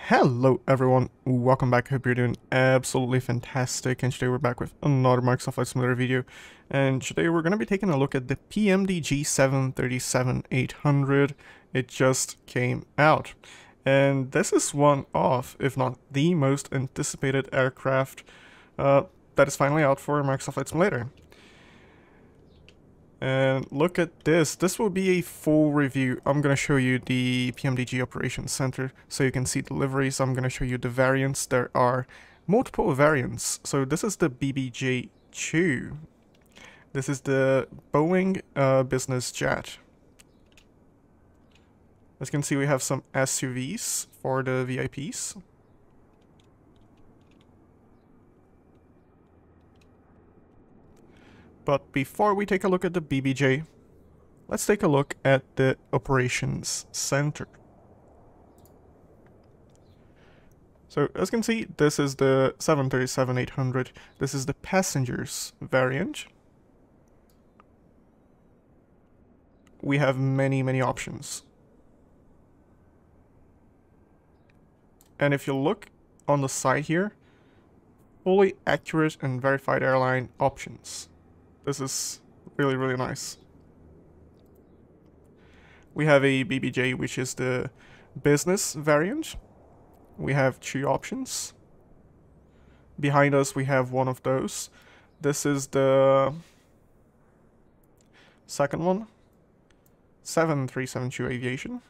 Hello everyone, welcome back. Hope you're doing absolutely fantastic, and today we're back with another Microsoft Flight Simulator video. And today we're going to be taking a look at the PMDG 737-800. It just came out, and this is one of, if not the most anticipated aircraft that is finally out for Microsoft Flight Simulator. And look at this. This will be a full review. I'm going to show you the PMDG Operations Center so you can see deliveries. I'm going to show you the variants. There are multiple variants. So this is the BBJ2. This is the Boeing business jet. As you can see, we have some SUVs for the VIPs. But before we take a look at the BBJ, let's take a look at the Operations Center. So as you can see, this is the 737-800. This is the passengers variant. We have many options. And if you look on the side here, fully accurate and verified airline options. This is really nice. We have a BBJ, which is the business variant. We have two options. Behind us, we have one of those. This is the second one, 7372 Aviation.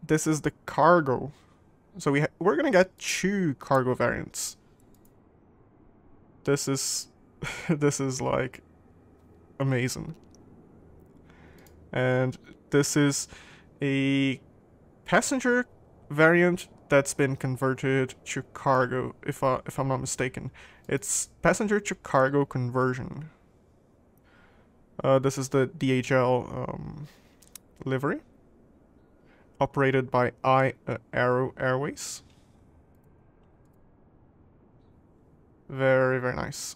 This is the cargo. So we're gonna get two cargo variants. This is this is like amazing. And this is a passenger variant that's been converted to cargo, if I'm not mistaken. It's passenger to cargo conversion. This is the DHL livery, operated by Aero Airways. Very nice.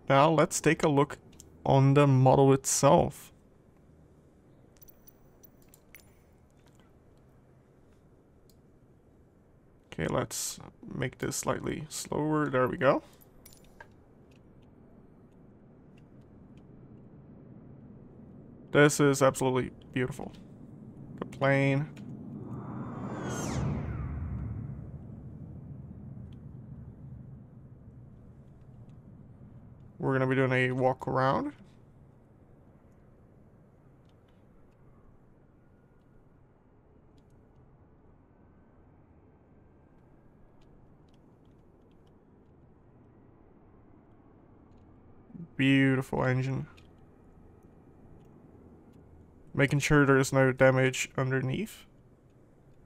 Now let's take a look on the model itself. Okay, let's make this slightly slower. There we go. This is absolutely beautiful. The plane. We're going to be doing a walk around. Beautiful engine. Making sure there is no damage underneath.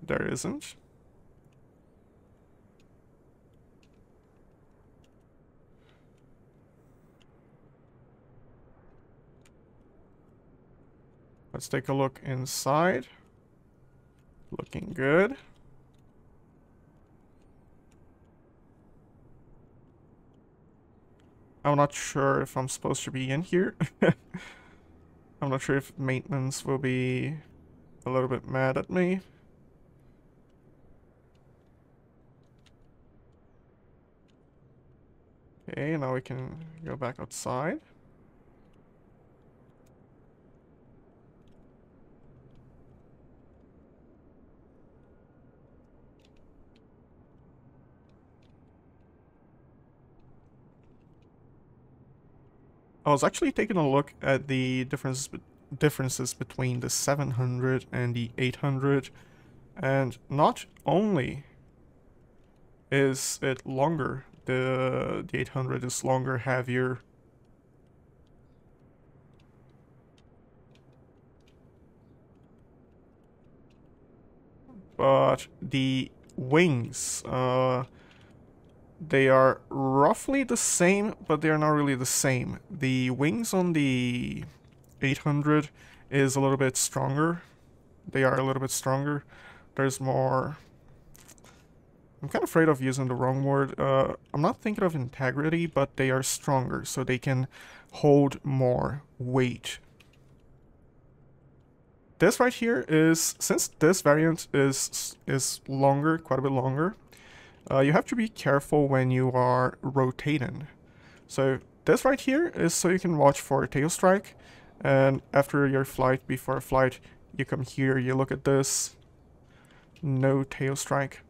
There isn't. Let's take a look inside. Looking good. I'm not sure if I'm supposed to be in here. I'm not sure if maintenance will be a little bit mad at me. Okay, now we can go back outside. I was actually taking a look at the differences between the 700 and the 800, and not only is it longer, the 800 is longer, heavier. But the wings, they are roughly the same, but they are not really the same. The wings on the 800 is a little bit stronger. They are a little bit stronger. There's more... I'm kind of afraid of using the wrong word. I'm not thinking of integrity, but they are stronger, so they can hold more weight. This right here is, since this variant is longer, quite a bit longer, you have to be careful when you are rotating. So this right here is so you can watch for a tail strike, and after your flight, before a flight, you come here, you look at this, no tail strike.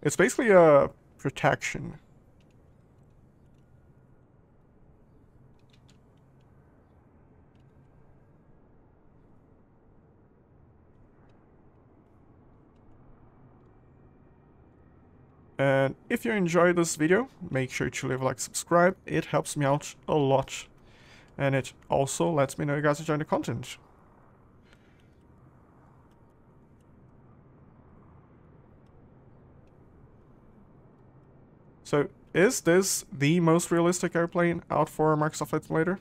It's basically a protection. And if you enjoyed this video, make sure to leave a like, subscribe. It helps me out a lot. And it also lets me know you guys enjoy the content. So, is this the most realistic airplane out for Microsoft Flight Simulator?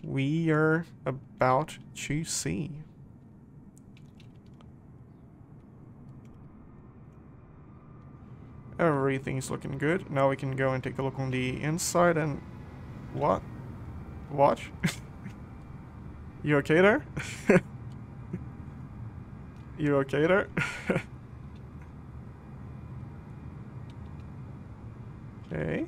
We are about to see. Everything's looking good. Now we can go and take a look on the inside and... What? Watch? You okay there? You okay there? Okay.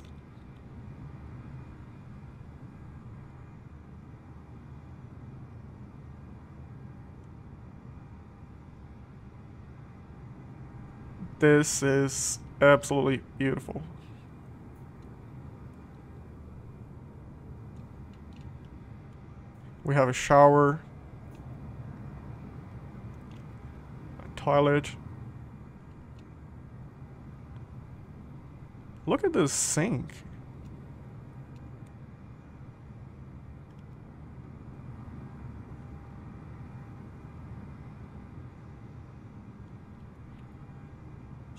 This is absolutely beautiful. We have a shower, a toilet. Look at this sink.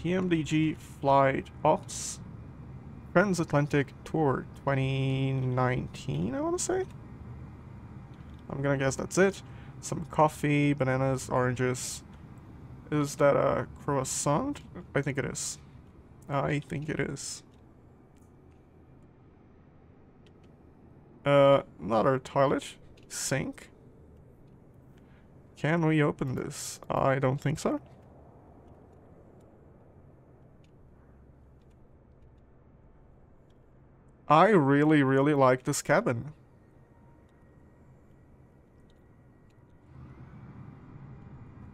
PMDG Flight Ops Transatlantic Tour 2019, I want to say. I'm gonna guess that's it. Some coffee, bananas, oranges. Is that a croissant? I think it is. I think it is. Another toilet. Sink. Can we open this? I don't think so. I really, really like this cabin.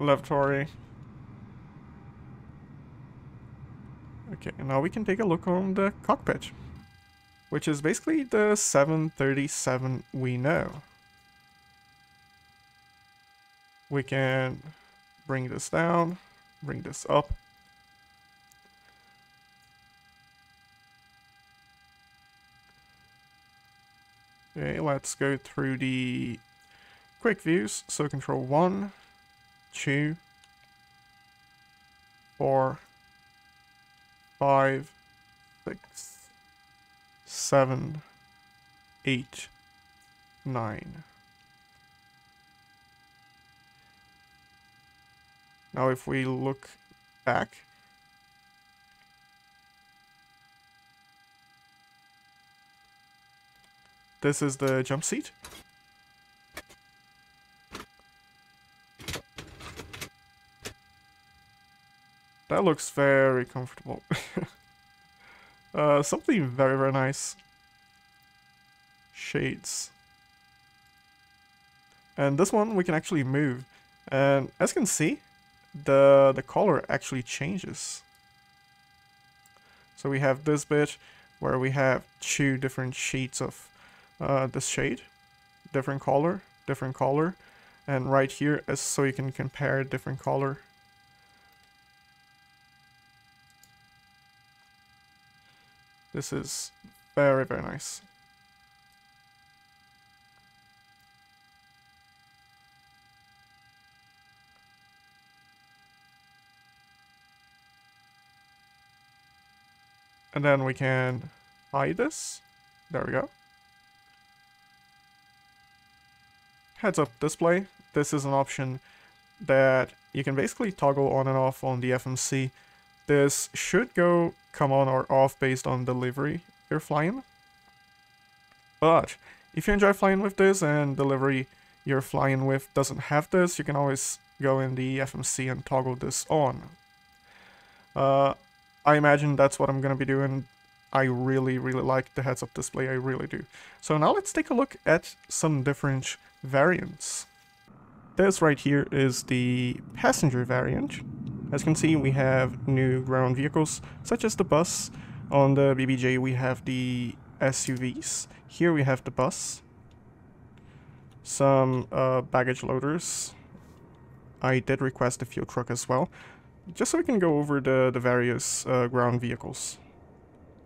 Lavatory. Okay, now we can take a look on the cockpit, which is basically the 737 we know. We can bring this down, bring this up. Okay, let's go through the quick views. So control 1, 2, 4, 5, 6, 7, 8, 9. Now if we look back, this is the jump seat. That looks very comfortable. Something very, very nice. Shades. And this one we can actually move. And as you can see, the color actually changes. So we have this bit where we have 2 different sheets of this shade. Different color, and right here is so you can compare different color. This is very, very nice. And then we can hide this. There we go. Heads up display. This is an option that you can basically toggle on and off on the FMC. This should come on or off based on the livery you're flying. But if you enjoy flying with this and the livery you're flying with doesn't have this, you can always go in the FMC and toggle this on. I imagine that's what I'm going to be doing. I really like the heads-up display, I really do. So now let's take a look at some different variants. This right here is the passenger variant. As you can see, we have new ground vehicles, such as the bus. On the BBJ we have the SUVs. Here we have the bus. Some baggage loaders. I did request a fuel truck as well, just so we can go over the various ground vehicles.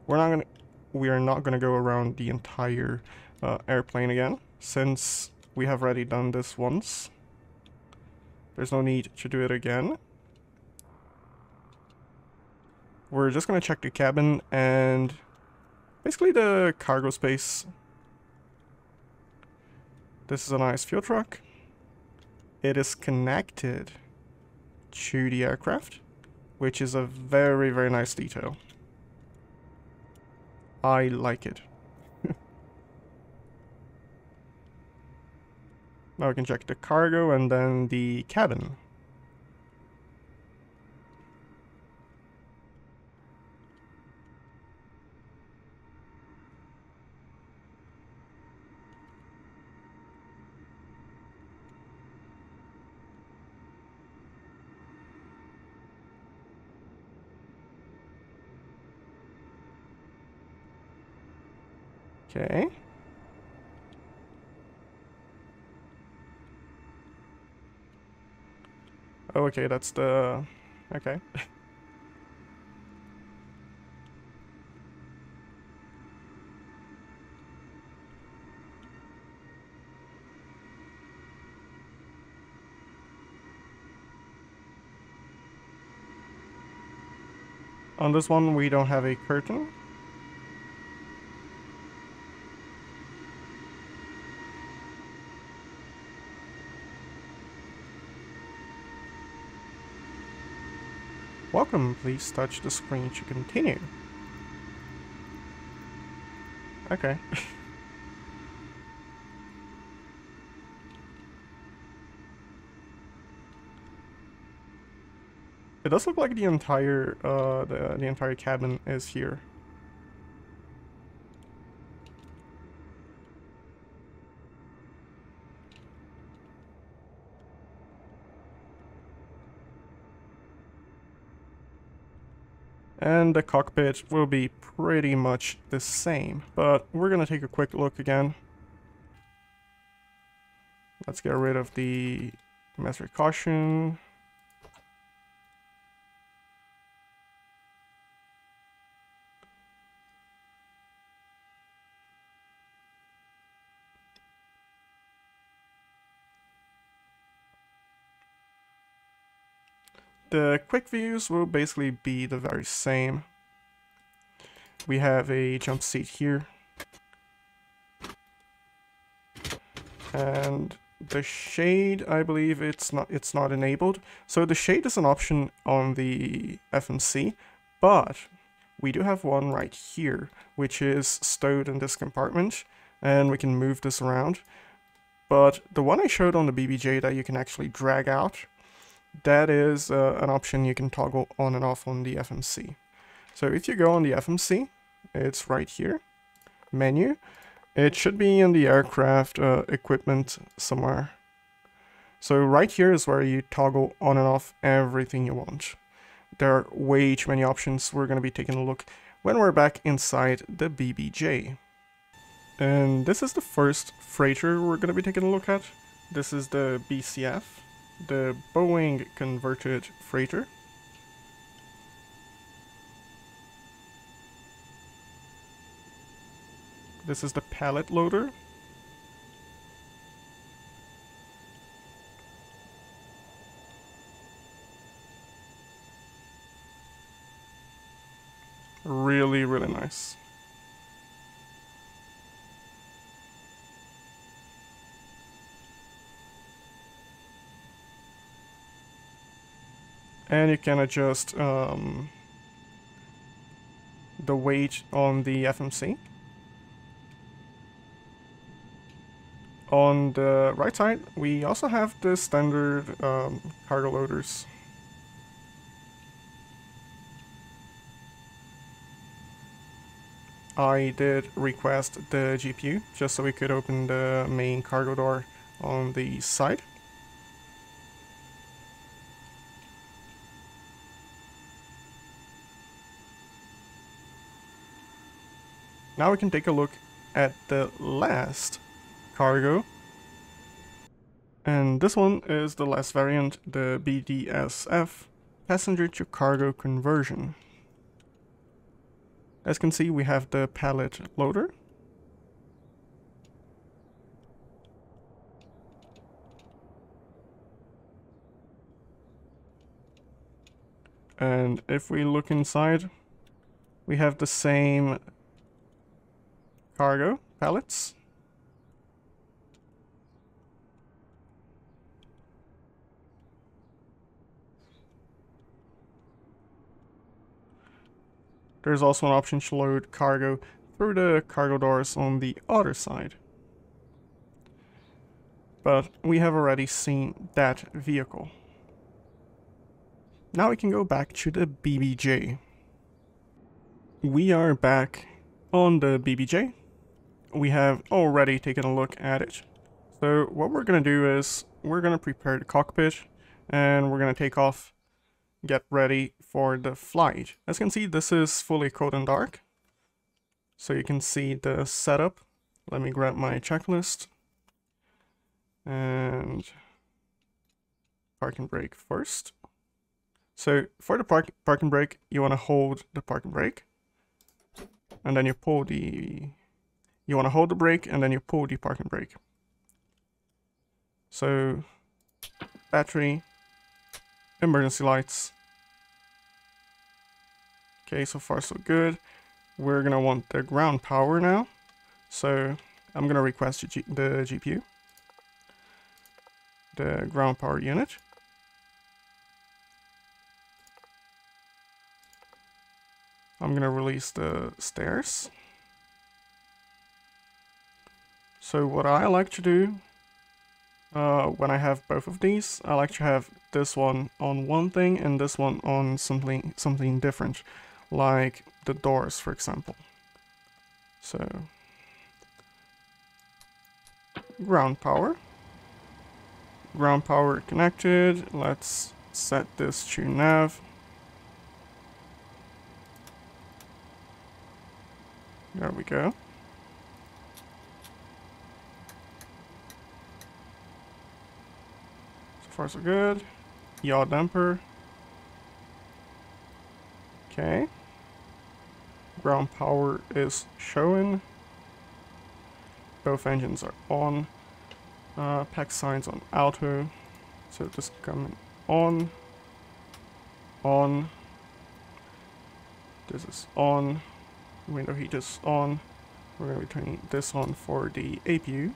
We are not gonna go around the entire airplane again, since we have already done this once. There's no need to do it again. We're just gonna check the cabin and basically the cargo space. This is a nice fuel truck. It is connected to the aircraft, which is a very nice detail. I like it. Now we can check the cargo and then the cabin. Okay. Oh, okay, that's the... okay. On this one, we don't have a curtain. Welcome, please touch the screen to continue. Okay. It does look like the entire the entire cabin is here. And the cockpit will be pretty much the same, but we're gonna take a quick look again. Let's get rid of the master caution. The quick views will basically be the very same. We have a jump seat here. And the shade, I believe it's not enabled. So the shade is an option on the FMC, but we do have one right here, which is stowed in this compartment, and we can move this around. But the one I showed on the BBJ that you can actually drag out, that is an option you can toggle on and off on the FMC. So if you go on the FMC, it's right here, menu. It should be in the aircraft equipment somewhere. So right here is where you toggle on and off everything you want. There are way too many options. We're going to be taking a look when we're back inside the BBJ. And this is the first freighter we're going to be taking a look at. This is the BCF, the Boeing converted freighter. This is the pallet loader. Really, really nice. And you can adjust the weight on the FMC. On the right side, we also have the standard cargo loaders. I did request the GPU just so we could open the main cargo door on the side. Now we can take a look at the last cargo. And this one is the last variant, the BDSF, passenger to cargo conversion. As you can see, we have the pallet loader. And if we look inside, we have the same cargo pallets. There's also an option to load cargo through the cargo doors on the other side. But we have already seen that vehicle. Now we can go back to the BBJ. We are back on the BBJ. We have already taken a look at it. So what we're going to do is we're going to prepare the cockpit and we're going to take off, get ready for the flight. As you can see, this is fully code and dark. So you can see the setup. Let me grab my checklist. And parking brake first. So for the parking brake, you want to hold the parking brake. And then you pull the... You want to hold the brake and then you pull the parking brake. So, battery, emergency lights. Okay, so far so good. We're gonna want the ground power now. So, I'm gonna request the GPU. The ground power unit. I'm gonna release the stairs. So what I like to do when I have both of these, I like to have this one on one thing and this one on something different, like the doors, for example. So ground power connected. Let's set this to nav. There we go. So far so good. Yaw damper. Okay. Ground power is showing. Both engines are on. Pack signs on auto. So just coming on. On. This is on. Window heat is on. We're going to be turning this on for the APU.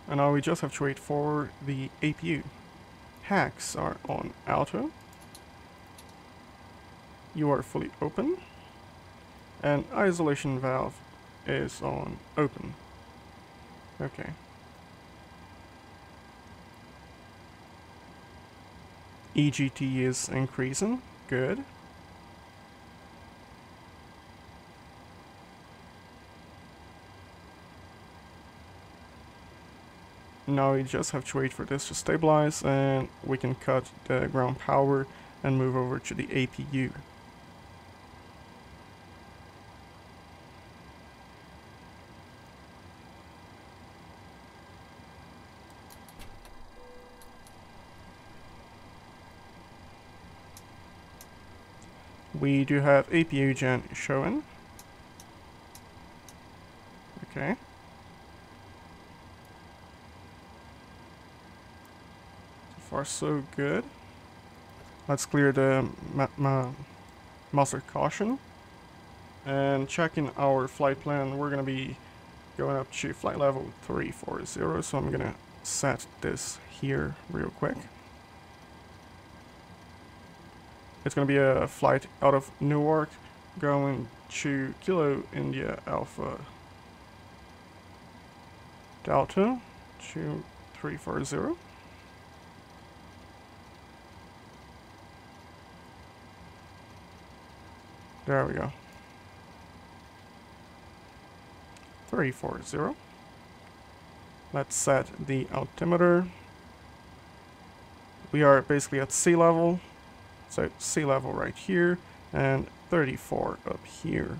And now we just have to wait for the APU. Hacks are on auto. You are fully open. And isolation valve is on open. Okay. EGT is increasing. Good. Now we just have to wait for this to stabilize and we can cut the ground power and move over to the APU. We do have APU gen showing. Okay. So far so good. Let's clear the master caution. And checking our flight plan, we're going to be going up to flight level 340. So I'm going to set this here real quick. It's going to be a flight out of Newark going to Kilo India Alpha Delta 2340. There we go. 340. Let's set the altimeter. We are basically at sea level. So sea level right here and 34 up here.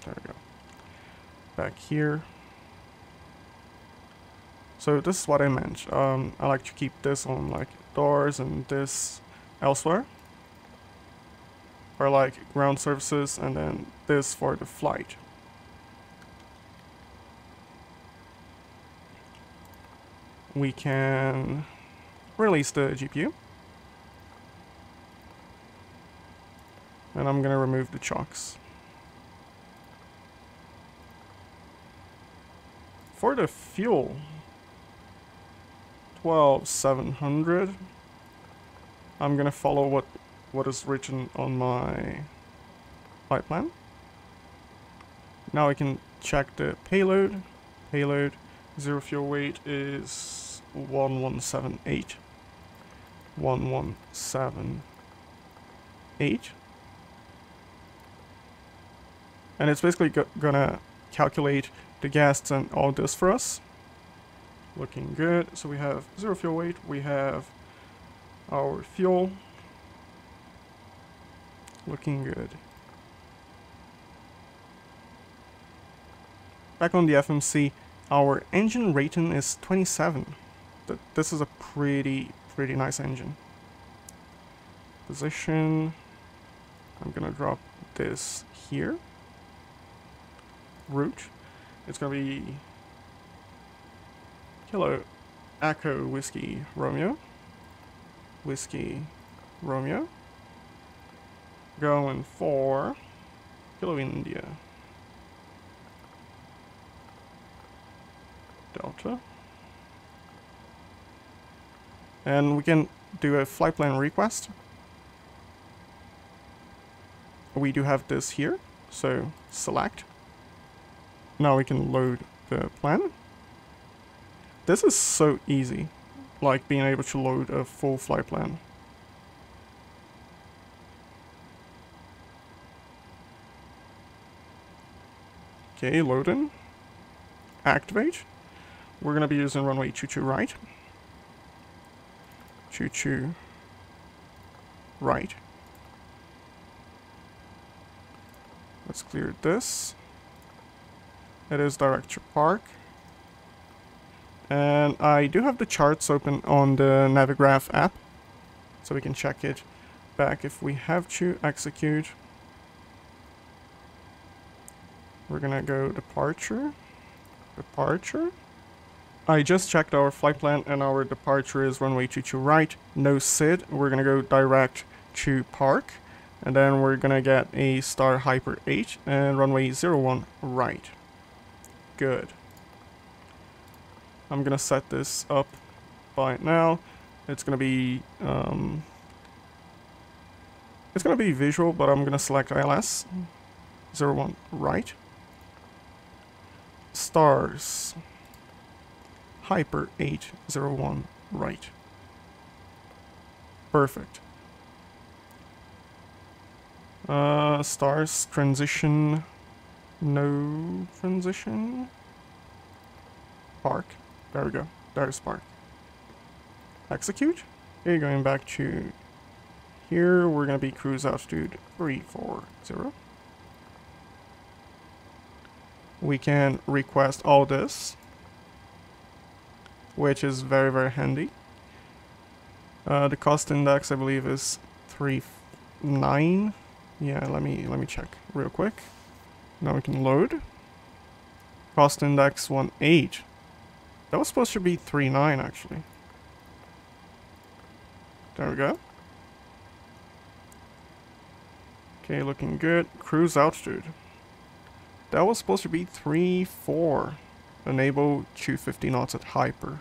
There we go. Back here. So this is what I meant. I like to keep this on like doors and this elsewhere. Or like ground surfaces, and then this for the flight. We can release the GPU. And I'm gonna remove the chocks. For the fuel, 12,700. I'm gonna follow what is written on my flight plan. Now we can check the payload. Payload, zero fuel weight is 1178. 1178. And it's basically gonna calculate the gas and all this for us. Looking good. So we have zero fuel weight, we have our fuel. Looking good. Back on the FMC, our engine rating is 27. This is a pretty nice engine. Position. I'm gonna drop this here. Route. It's gonna be Kilo Echo Whiskey Romeo. Whiskey Romeo. Going for Kilo India Delta. And we can do a flight plan request. We do have this here, so select. Now we can load the plan. This is so easy, like being able to load a full flight plan. Okay, loading. Activate. We're going to be using runway 22 right. 22 right. Let's clear this. It is direct to park. And I do have the charts open on the Navigraph app, so we can check it back if we have to execute. We're gonna go departure. Departure. I just checked our flight plan and our departure is runway 22 right, no SID. We're gonna go direct to park, and then we're gonna get a Star Hyper 8 and runway 01 right. Good. I'm gonna set this up by now. It's gonna be visual, but I'm gonna select ILS 01 right. Stars Hyper 801 right. Perfect. Stars transition, no transition. Park. There we go. There's park. Execute. Okay, going back to here, we're gonna be cruise altitude 340. We can request all this, which is very handy. The cost index, I believe, is 39. Yeah, let me check real quick. Now we can load. Cost index 18. That was supposed to be 39 actually. There we go. Okay, looking good. Cruise altitude. that was supposed to be 3-4. Enable 250 knots at hyper.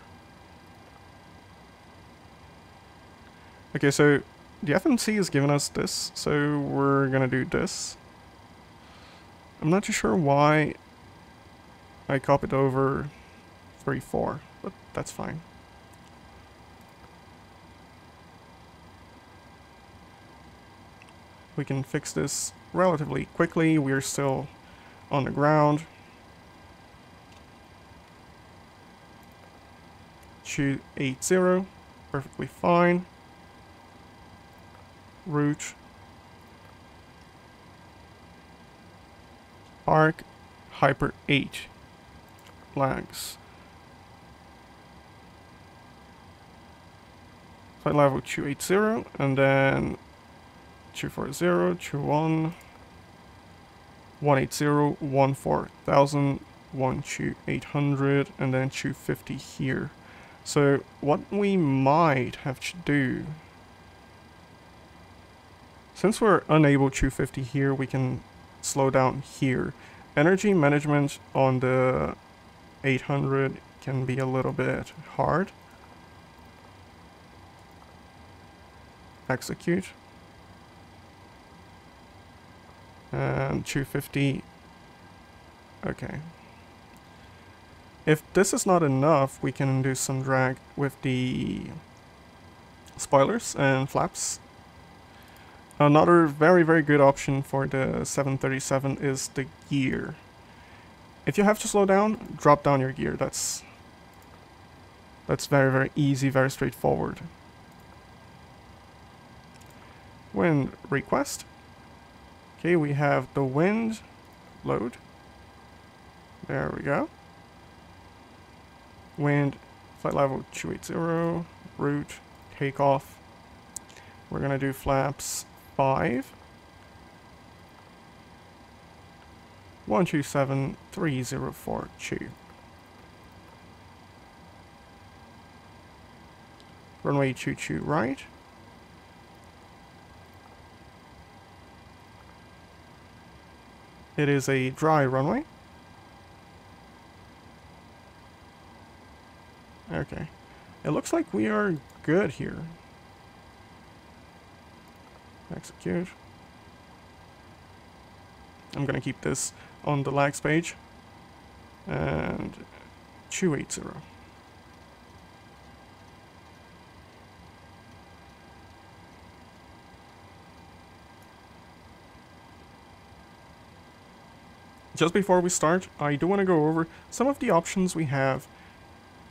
Okay, so the FMC is giving us this, so we're gonna do this. I'm not too sure why I copied over 3-4, but that's fine. We can fix this relatively quickly. We're still on the ground. 280, perfectly fine. Root. Arc, hyper 8. Lags. Flight level 280, and then 240, 21, 180, 14,000, 12800, and then 250 here. So what we might have to do, since we're unable 250 here, we can slow down here. Energy management on the 800 can be a little bit hard. Execute. And 250. Okay. If this is not enough, we can do some drag with the spoilers and flaps. Another very, very good option for the 737 is the gear. If you have to slow down, drop down your gear. That's very, very easy, very straightforward. Wind request. Okay, we have the wind load. There we go. Wind, flight level 280, route, takeoff. We're gonna do flaps 5. 1273042. Runway 22 right. It is a dry runway. Okay. It looks like we are good here. Execute. I'm gonna keep this on the lags page. And 280. Just before we start, I do want to go over some of the options we have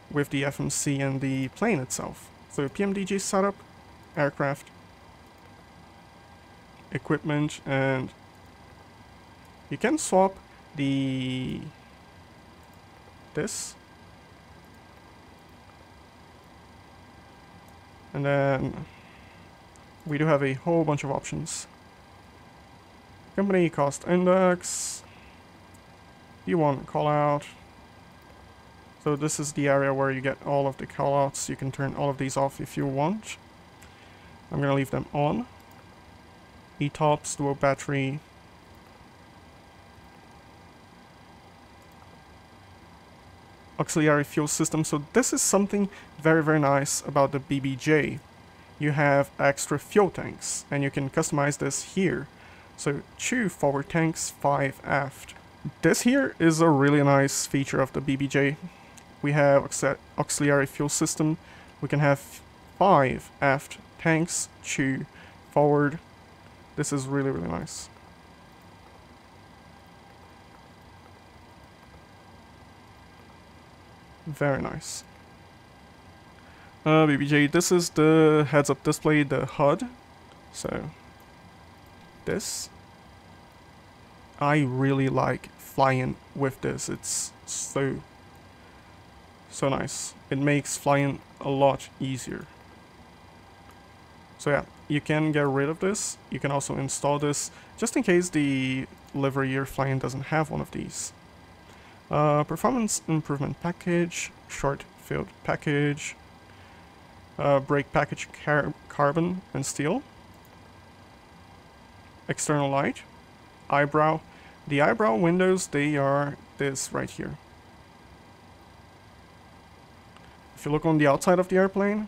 with the FMC and the plane itself. So PMDG setup, aircraft, equipment, and you can swap this, and then we do have a whole bunch of options. Company cost index, you want call out. So this is the area where you get all of the callouts. You can turn all of these off if you want. I'm gonna leave them on. ETOPS, dual battery. Auxiliary fuel system. So this is something very, very nice about the BBJ. You have extra fuel tanks, and you can customize this here. So 2 forward tanks, 5 aft. This here is a really nice feature of the BBJ. We have auxiliary fuel system. We can have 5 aft tanks, 2 forward. This is really, really nice. Very nice. BBJ, this is the heads-up display, the HUD. So, this. I really like flying with this. It's so nice. It makes flying a lot easier. So yeah, you can get rid of this. You can also install this just in case the livery you're flying doesn't have one of these. Performance improvement package, short field package, brake package carbon and steel, external light, eyebrow. The eyebrow windows, they are this right here. If you look on the outside of the airplane,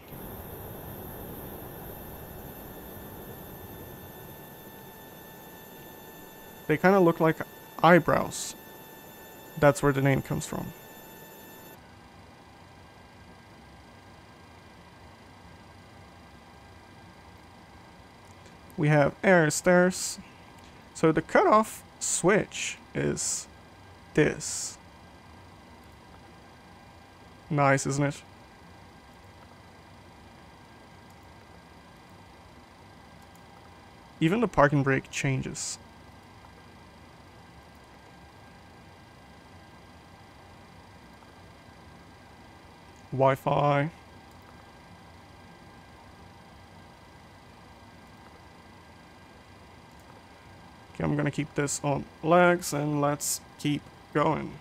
they kind of look like eyebrows. That's where the name comes from. We have air stairs. So the cutoff switch is this. Nice, isn't it? Even the parking brake changes. Wi-Fi. Okay, I'm gonna keep this on legs and let's keep going.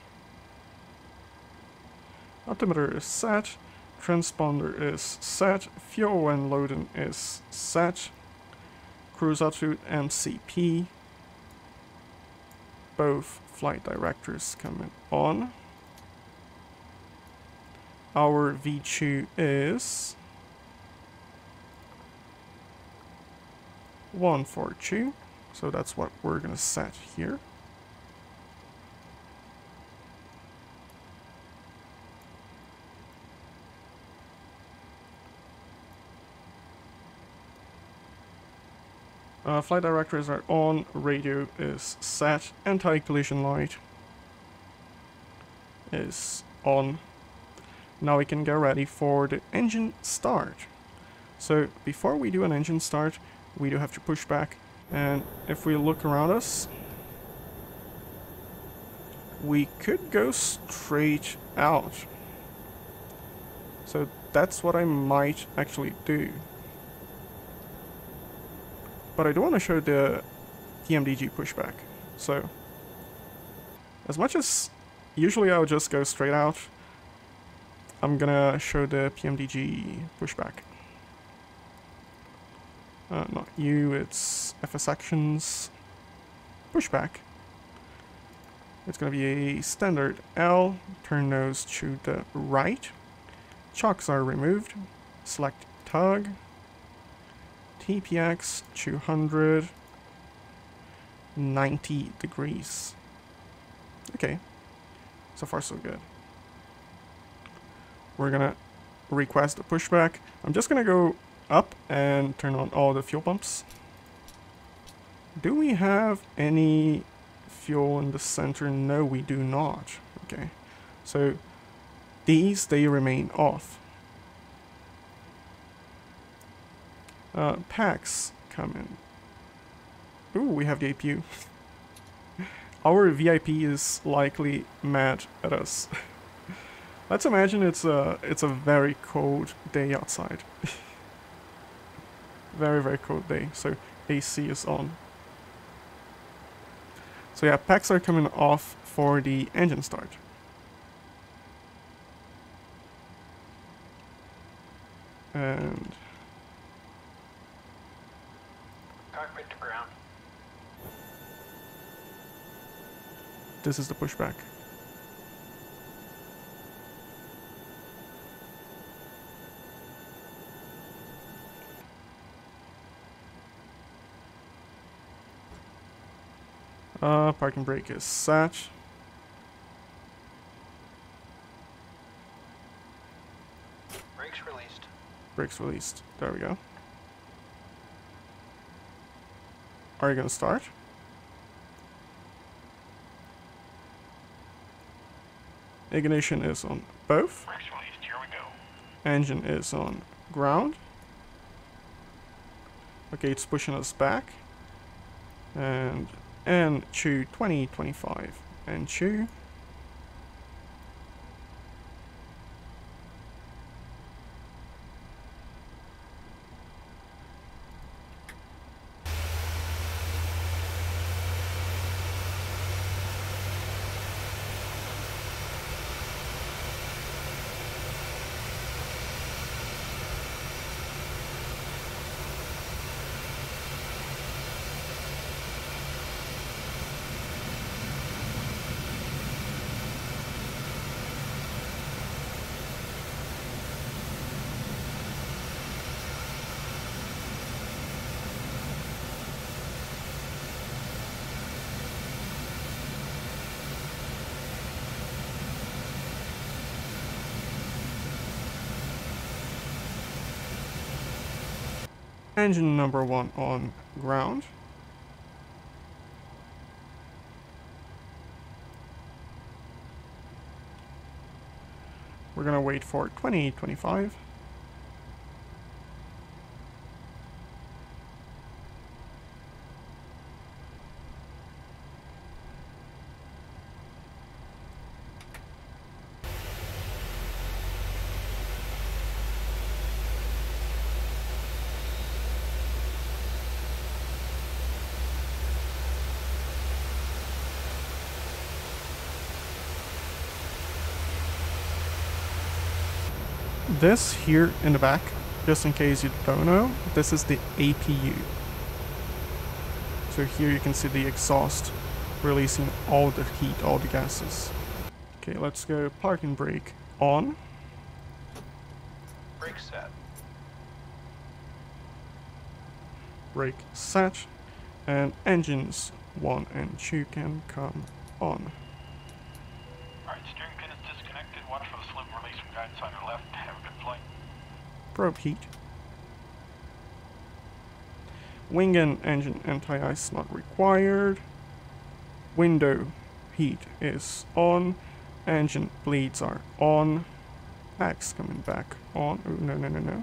Altimeter is set. Transponder is set. Fuel and loading is set. Cruise altitude MCP. Both flight directors coming on. Our V2 is 142. So that's what we're gonna set here. Flight directors are on, radio is set, anti-collision light is on. Now we can get ready for the engine start. So before we do an engine start, we do have to push back. And if we look around us, we could go straight out. So that's what I might actually do. But I do want to show the PMDG pushback. So, as much as usually I would just go straight out, I'm gonna show the PMDG pushback. Not you, it's FS actions pushback. It's gonna be a standard L, turn nose to the right. Chocks are removed. Select tug. TPX 200. 90 degrees. Okay. So far so good. We're gonna request a pushback. I'm just gonna go up and turn on all the fuel pumps. Do we have any fuel in the center? No, we do not. Okay. So these, they remain off. Packs come in. Ooh, we have the APU. Our VIP is likely mad at us. Let's imagine it's a very cold day outside. Very, very cold day. So AC is on. So yeah, packs are coming off for the engine start. And Cockpit to ground. this is the pushback. Parking brake is set. Brakes released. Brakes released. There we go. Are you gonna start? Ignition is on both. Brakes released. Here we go. Engine is on ground. Okay, it's pushing us back. And chew 2025 and chew. engine number 1 on ground. We're gonna wait for 2025. This here in the back, just in case you don't know, this is the APU. So here you can see the exhaust releasing all the heat, all the gases. Okay, let's go parking brake on. Brake set. Brake set. And engines 1 and 2 can come on. Alright, steering pin is disconnected. Watch for the slip and release from guidance on your left. Have a good flight. Probe heat. Wing and engine anti-ice not required. Window heat is on. Engine bleeds are on. Axe coming back on. Oh, no, no, no, no.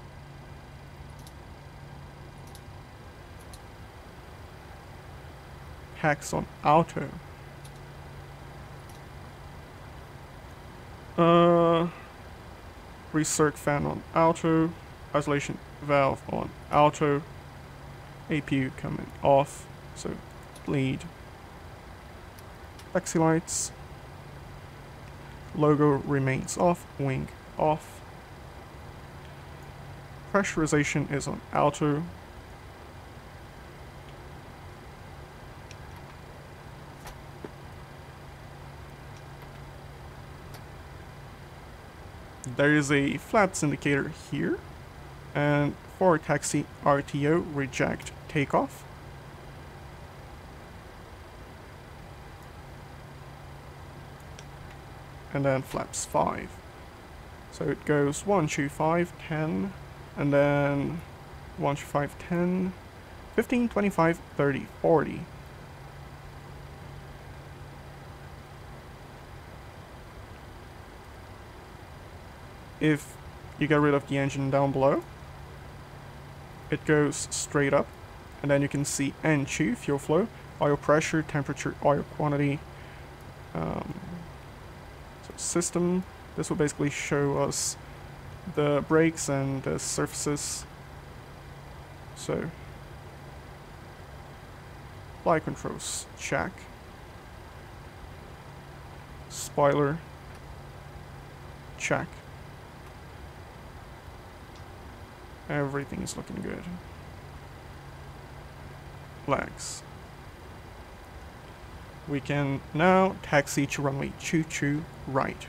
Hacks on auto. Recirc fan on auto. Isolation valve on auto. APU coming off, so bleed. Taxi lights. Logo remains off, wing off. Pressurization is on auto. There is a flaps indicator here, and for taxi RTO reject takeoff. And then flaps 5. So it goes 1, 2, 5, 10, and then 1, 2, 5, 10, 15, 25, 30, 40. If you get rid of the engine down below, it goes straight up, and then you can see N2, fuel flow, oil pressure, temperature, oil quantity, so system. This will basically show us the brakes and the surfaces. So, flight controls, check. Spoiler, check. Everything is looking good. Flags. We can now taxi to runway 22 right.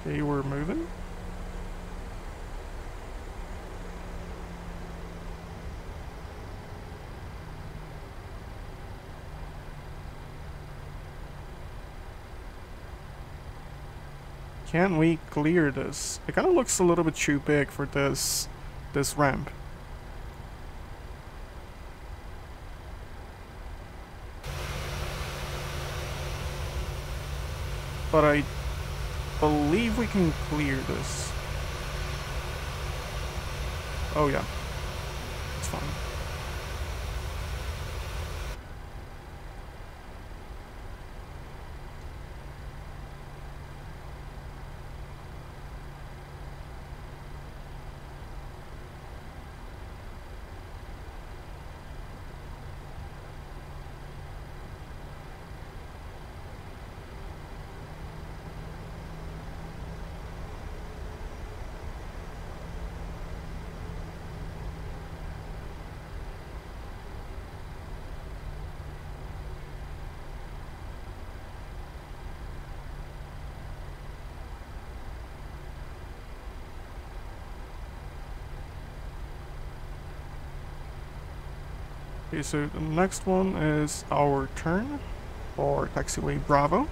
Okay, we're moving. Can we clear this? It kind of looks a little bit too big for this ramp. But I believe we can clear this. Oh yeah, it's fine. Okay, so the next one is our turn for taxiway Bravo.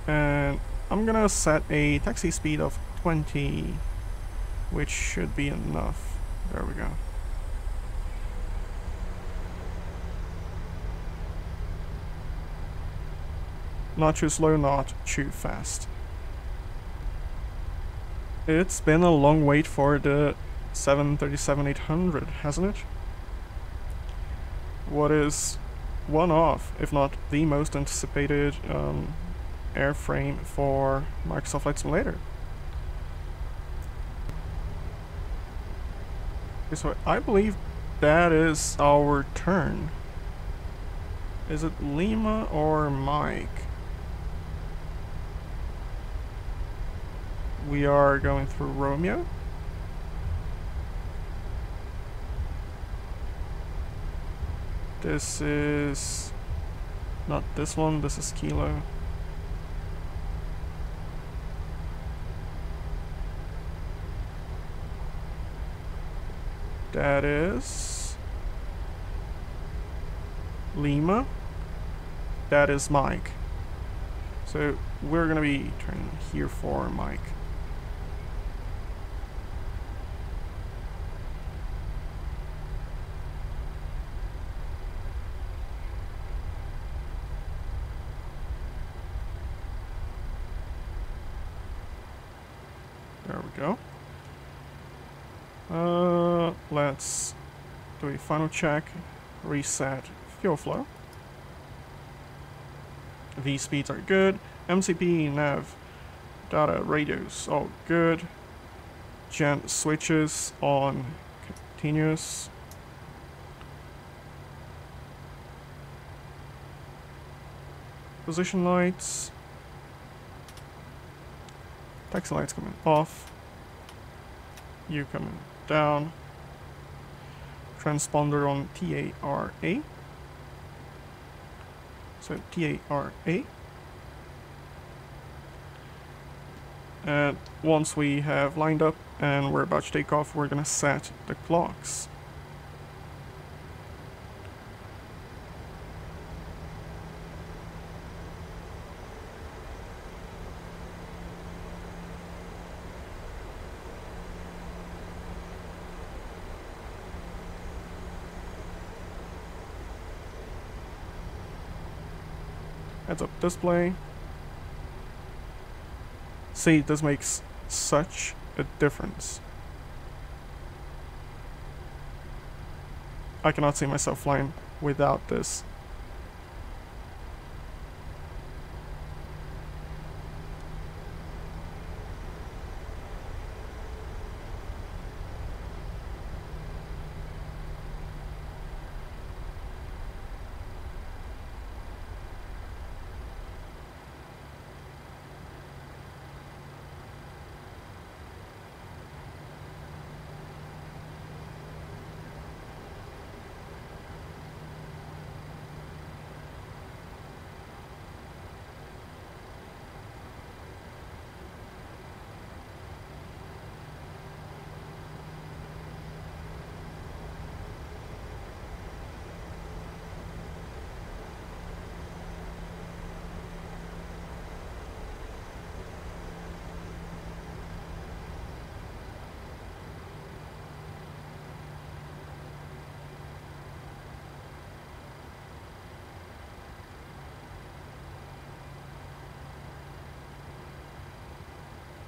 And I'm gonna set a taxi speed of 20, which should be enough. There we go. Not too slow, not too fast. It's been a long wait for the 737-800, hasn't it? What is one of, if not the most anticipated airframe for Microsoft Flight Simulator. Okay, so I believe that is our turn. Is it Lima or Mike? We are going through Romeo. This is not this one, this is Kilo. That is Lima. That is Mike. So we're gonna be turning here for Mike. There we go. Let's do a final check, reset fuel flow. V speeds are good. MCP, nav, data, radios, all good. Gen switches on continuous. Position lights. Taxi lights coming off. You coming down. Transponder on TARA. So TARA. And once we have lined up and we're about to take off, we're gonna set the clocks. Heads up display. See, this makes such a difference. I cannot see myself flying without this.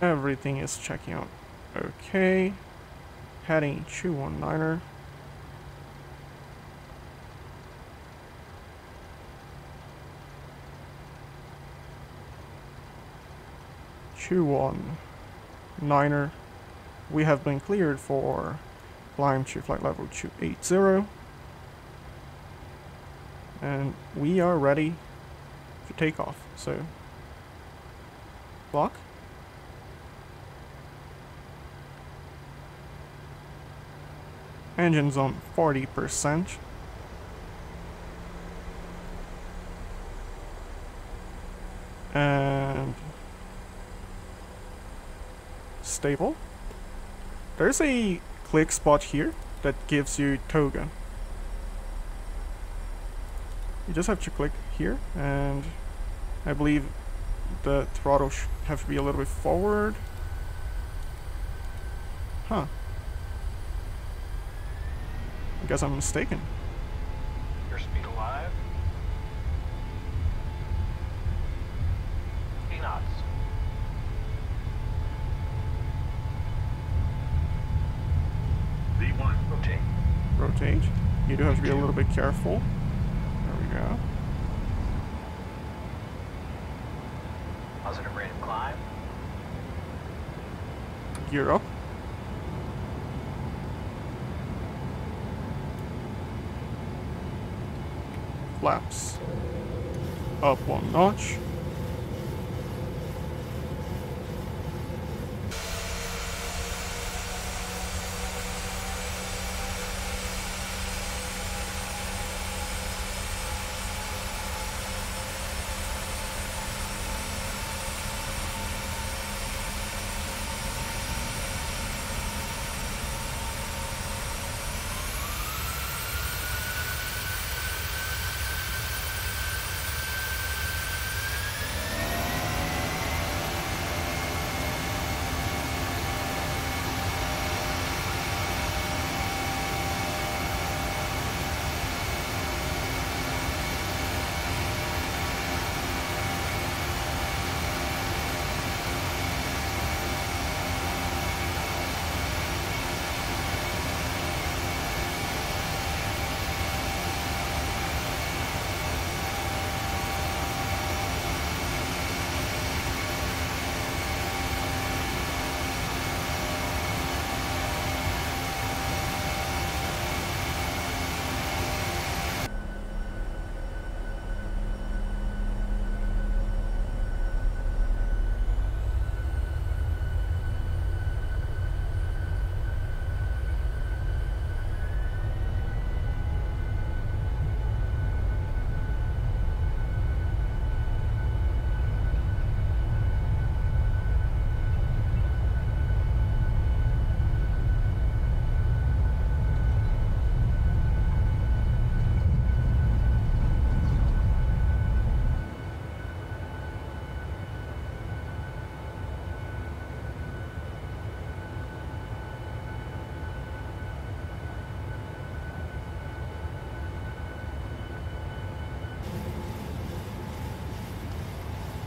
Everything is checking out okay. Heading 219er. Niner. We have been cleared for climb to flight level 280. And we are ready to take off. So, block. Engine's on 40%. And stable. There's a click spot here that gives you toga. You just have to click here, and I believe the throttle should have to be a little bit forward. Huh. I guess I'm mistaken. Airspeed alive. 8 knots. V1. Rotate. Rotate. You do have to be a little bit careful. There we go. Positive rate of climb. Gear up. Flaps up 1 notch.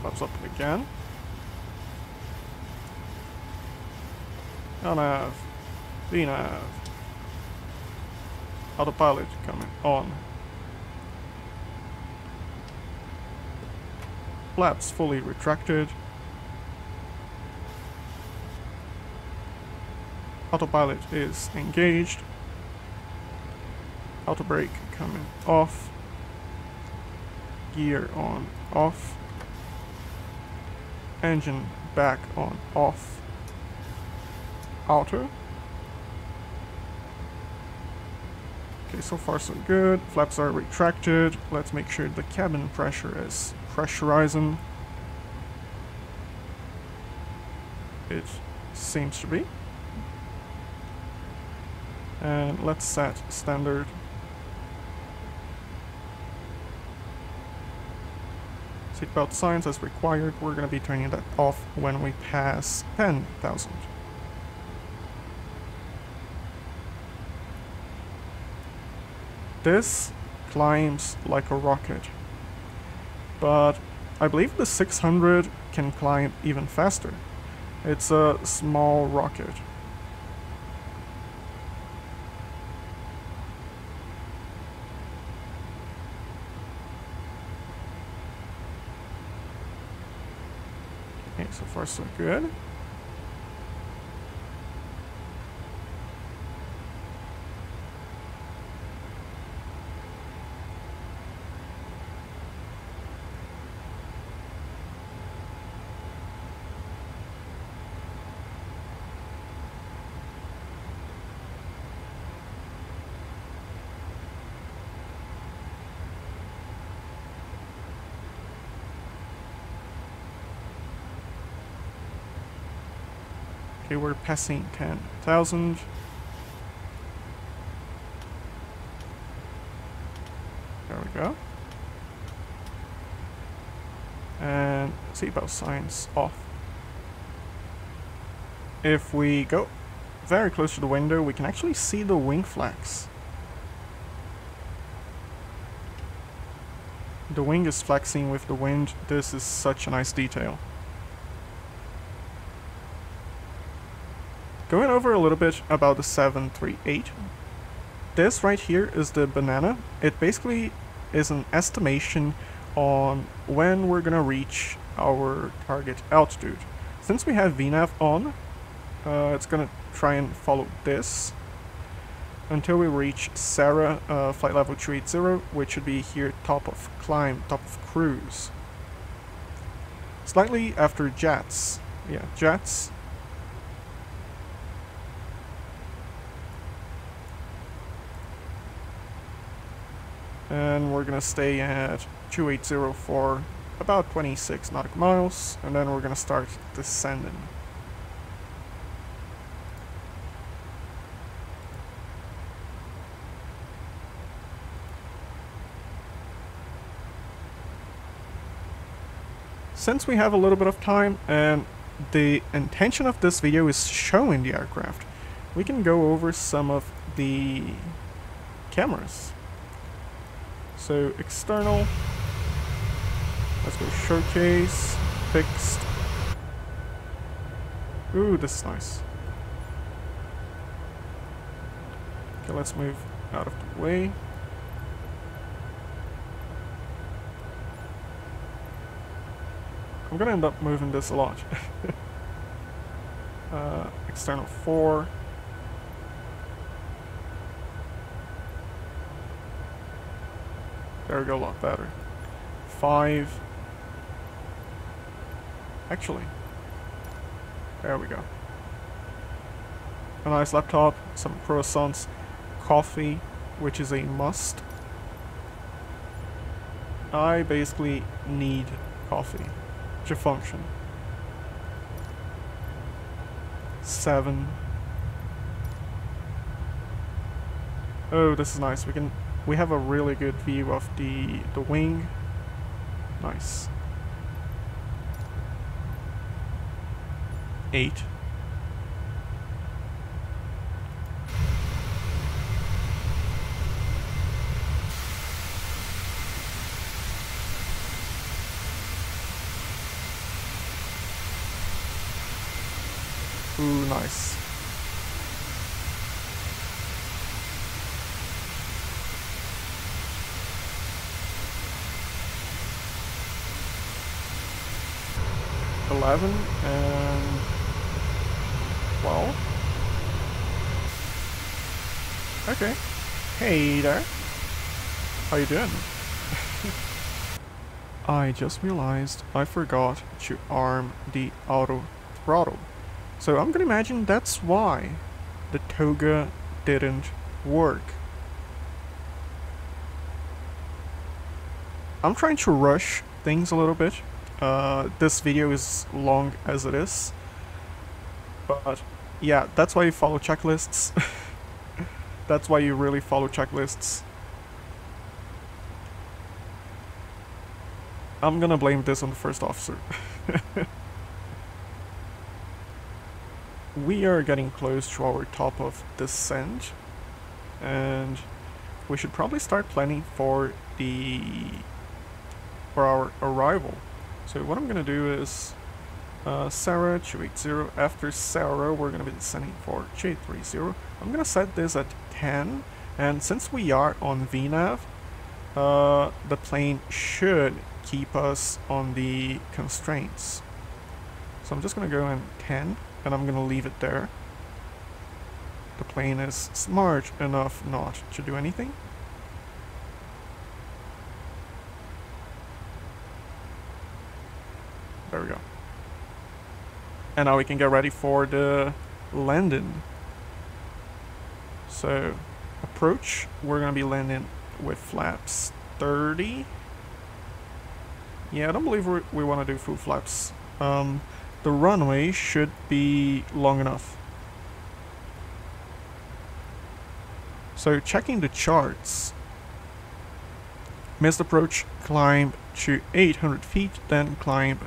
Flaps up again. LNAV. VNAV. Autopilot coming on. Flaps fully retracted. Autopilot is engaged. Auto brake coming off. Gear on off. Engine back on off. Auto. Okay, so far so good. Flaps are retracted. Let's make sure the cabin pressure is pressurizing. It seems to be. And let's set standard. Seatbelt signs as required. We're going to be turning that off when we pass 10,000. This climbs like a rocket, but I believe the 600 can climb even faster. It's a small rocket. Okay, so far so good. Okay, we're passing 10,000. There we go. And seatbelt signs off. If we go very close to the window, we can actually see the wing flaps. The wing is flexing with the wind. This is such a nice detail. Going over a little bit about the 738. This right here is the banana. It basically is an estimation on when we're gonna reach our target altitude. Since we have VNAV on, it's gonna try and follow this until we reach Sarah, flight level 280, which should be here, top of climb, top of cruise. Slightly after jets. Yeah, jets. And we're gonna stay at 280 for about 26 nautical miles, and then we're gonna start descending. Since we have a little bit of time, and the intention of this video is showing the aircraft, we can go over some of the cameras. So external, let's go showcase, fixed. Ooh, this is nice. Okay, let's move out of the way. I'm gonna end up moving this a lot. External 4. There we go, a lot better. 5. Actually, there we go. A nice laptop, some croissants, coffee, which is a must. I basically need coffee to function. 7. Oh, this is nice. We have a really good view of the wing. Nice. 8. Ooh, nice. And 12. Okay. Hey there. How you doing? I just realized I forgot to arm the auto throttle. So I'm gonna imagine that's why the toga didn't work. I'm trying to rush things a little bit. This video is long as it is, but yeah, that's why you follow checklists. That's why you really follow checklists. I'm gonna blame this on the first officer. We are getting close to our top of descent, and we should probably start planning for our arrival. So what I'm gonna do is Sarah 280. After Sarah, we're gonna be descending for 230. I'm gonna set this at 10, and since we are on VNAV, the plane should keep us on the constraints. So I'm just gonna go in 10, and I'm gonna leave it there. The plane is smart enough not to do anything. There we go. And now we can get ready for the landing. So, approach, we're gonna be landing with flaps 30. Yeah, I don't believe we want to do full flaps. the runway should be long enough. So checking the charts, missed approach, climb to 800 feet, then climb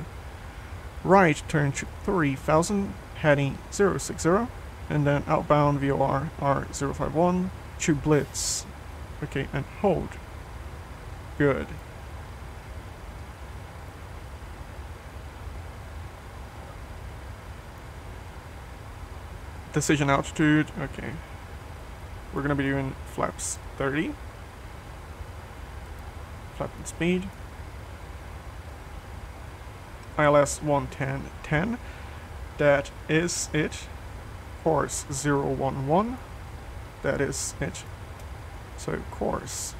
right, turn to 3000, heading 060, and then outbound VOR R051 to blitz. Okay, and hold. Good. Decision altitude, okay. We're gonna be doing flaps 30. Flap and speed. ILS 110.10. That is it. Course 011. That is it. So course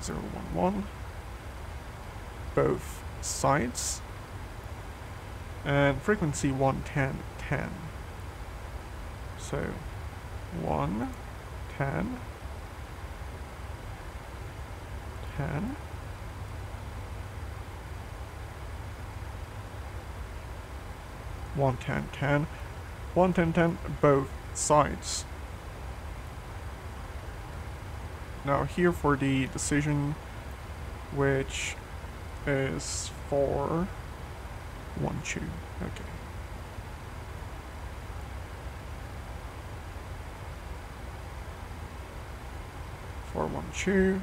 011. Both sides. And frequency 110.10. So 110. 10. One 10, 10, both sides. Now here for the decision, which is 412. Okay. For 12.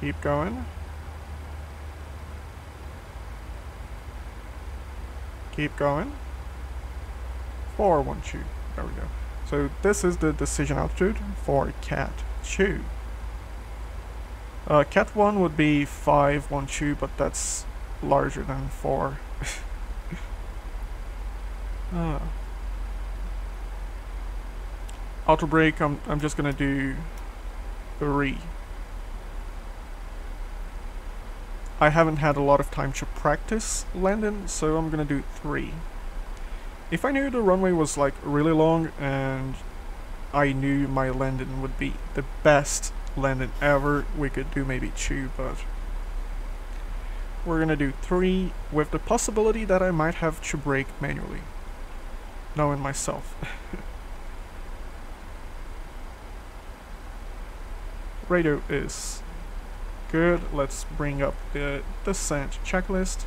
Keep going. Keep going. 412. There we go. So this is the decision altitude for Cat 2. Cat 1 would be 512, but that's larger than 4. Auto brake, I'm just gonna do 3. I haven't had a lot of time to practice landing, so I'm gonna do 3. If I knew the runway was like really long and I knew my landing would be the best landing ever, we could do maybe 2, but we're gonna do 3 with the possibility that I might have to brake manually, knowing myself. Radio is good. Let's bring up the descent checklist.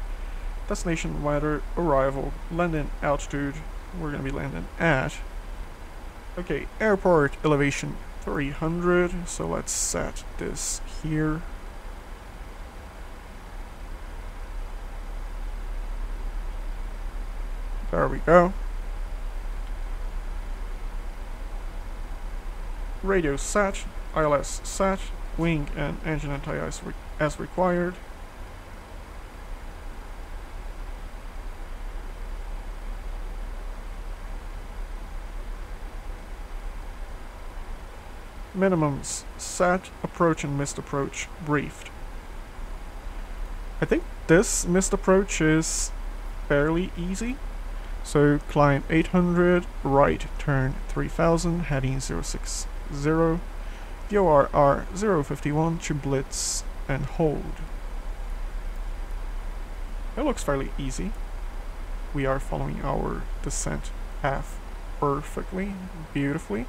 Destination, weather, arrival, landing altitude. We're gonna be landing at, okay, airport elevation 300. So let's set this here. There we go. Radio set, ILS set, wing and engine anti-ice as required. Minimums set, approach and missed approach briefed. I think this missed approach is fairly easy. So climb 800, right turn 3000, heading 060. VOR R051 to blitz and hold. It looks fairly easy. We are following our descent path perfectly, beautifully.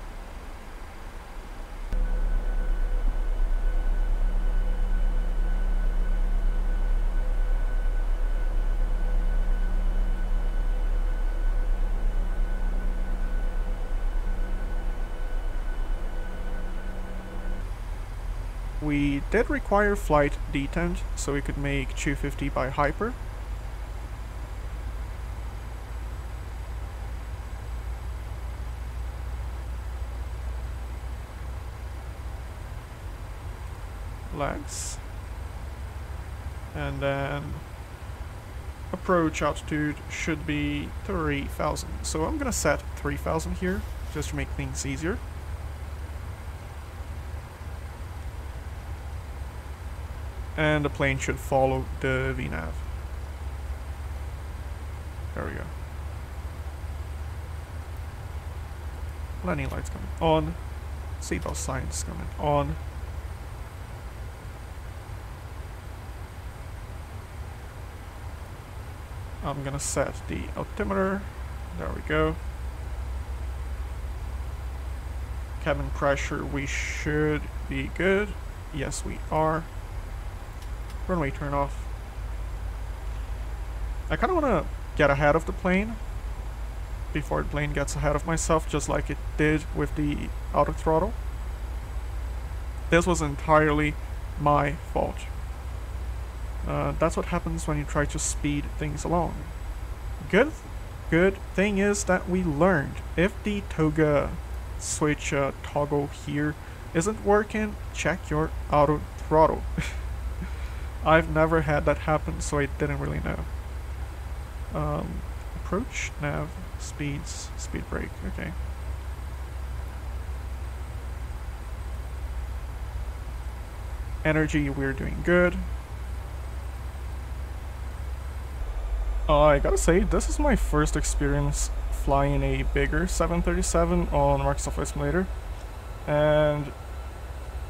We did require flight detent, so we could make 250 by hyper. Legs. And then approach altitude should be 3000. So I'm gonna set 3000 here, just to make things easier. And the plane should follow the VNAV. There we go. Landing lights coming on. Seatbelt signs coming on. I'm gonna set the altimeter. There we go. Cabin pressure, we should be good. Yes, we are. Runway turn off. I kind of want to get ahead of the plane before the plane gets ahead of myself, just like it did with the auto throttle. This was entirely my fault. That's what happens when you try to speed things along. Good thing is that we learned. If the toga switch toggle here isn't working, check your auto throttle. I've never had that happen, so I didn't really know. Approach, nav, speeds, speed brake, okay. Energy, we're doing good. I gotta say, this is my first experience flying a bigger 737 on Microsoft Flight Simulator, and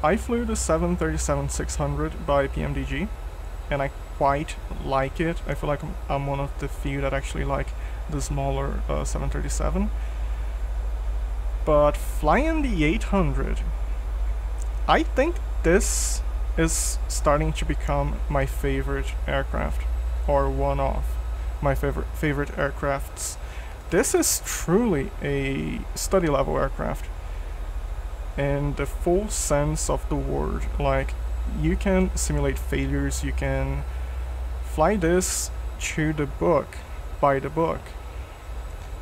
I flew the 737-600 by PMDG, and I quite like it. I feel like I'm one of the few that actually like the smaller 737. But flying the 800, I think this is starting to become my favorite aircraft, or one of my favorite aircrafts. This is truly a study level aircraft in the full sense of the word. Like, you can simulate failures, you can fly this to the book, by the book.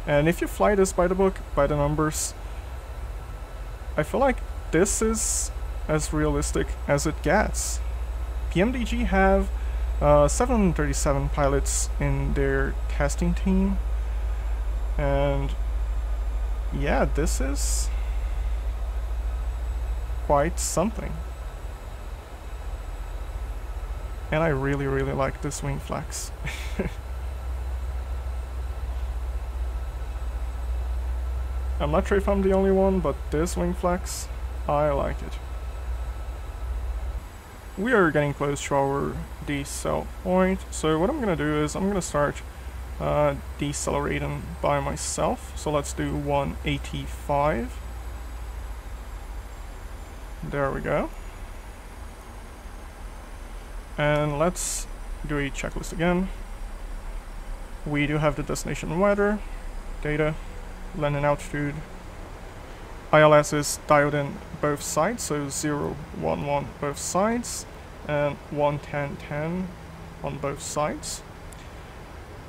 And if you fly this by the book, by the numbers, I feel like this is as realistic as it gets. PMDG have 737 pilots in their testing team, and yeah, this is quite something. And I really like this wing flex. I'm not sure if I'm the only one, but this wing flex, I like it. We are getting close to our decel point, so what I'm gonna do is I'm gonna start decelerating by myself. So let's do 185. There we go. And let's do a checklist again. We do have the destination weather, data, landing altitude. ILS is dialed in both sides, so 0, 1, 1 both sides, and 1, 10, 10 on both sides.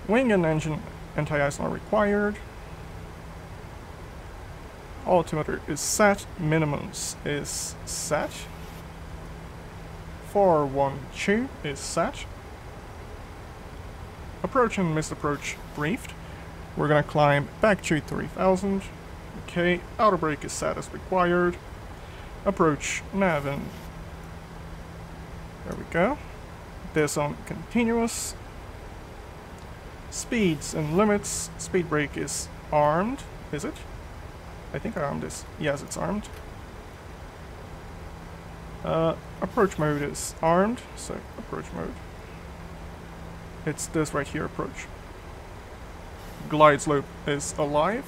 Wing and engine anti-ice are required. Altimeter is set, minimums is set. 412 is set. Approach and missed approach briefed. We're gonna climb back to 3000. Okay, outer brake is set as required. Approach nav in. There we go. This on continuous. Speeds and limits. Speed brake is armed. Is it? I think I armed this. Yes, it's armed. Approach mode is armed, so approach mode. It's this right here, approach. Glide slope is alive.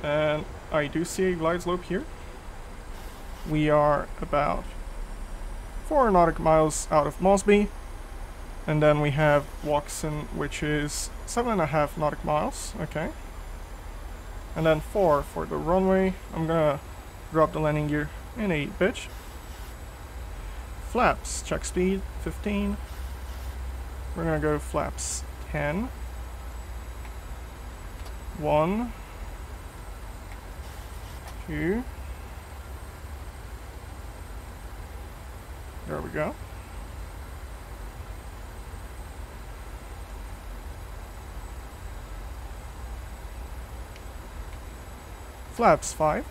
And I do see a glide slope here. We are about 4 nautical miles out of Mosby. And then we have Watson, which is 7.5 nautical miles. Okay. And then 4 for the runway. I'm gonna drop the landing gear in a bit. Flaps, check speed, 15. We're gonna go flaps 10. 1, 2. There we go. Flaps 5.